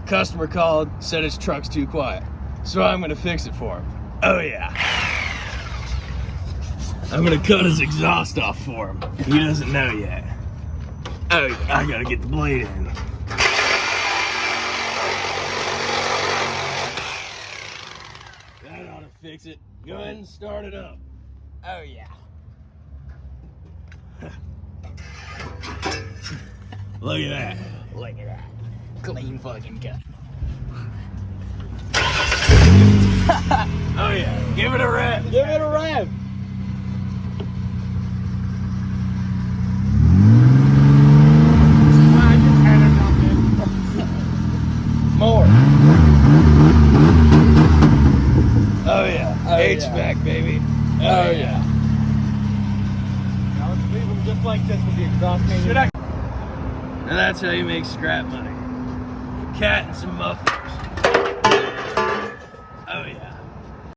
Customer called, said his truck's too quiet. So I'm gonna fix it for him. Oh yeah. I'm gonna cut his exhaust off for him. He doesn't know yet. Oh yeah, I gotta get the blade in. That ought to fix it. Go ahead and start it up. Oh yeah. Look at that. Look at that. Clean fucking cut. Oh yeah. Give it a rev. Give it a rev. I just had it something. More. Oh yeah. HVAC, baby. Oh yeah. Now let's leave them just like this with the exhaust fan. And that's how you make scrap money. Cat and some mufflers.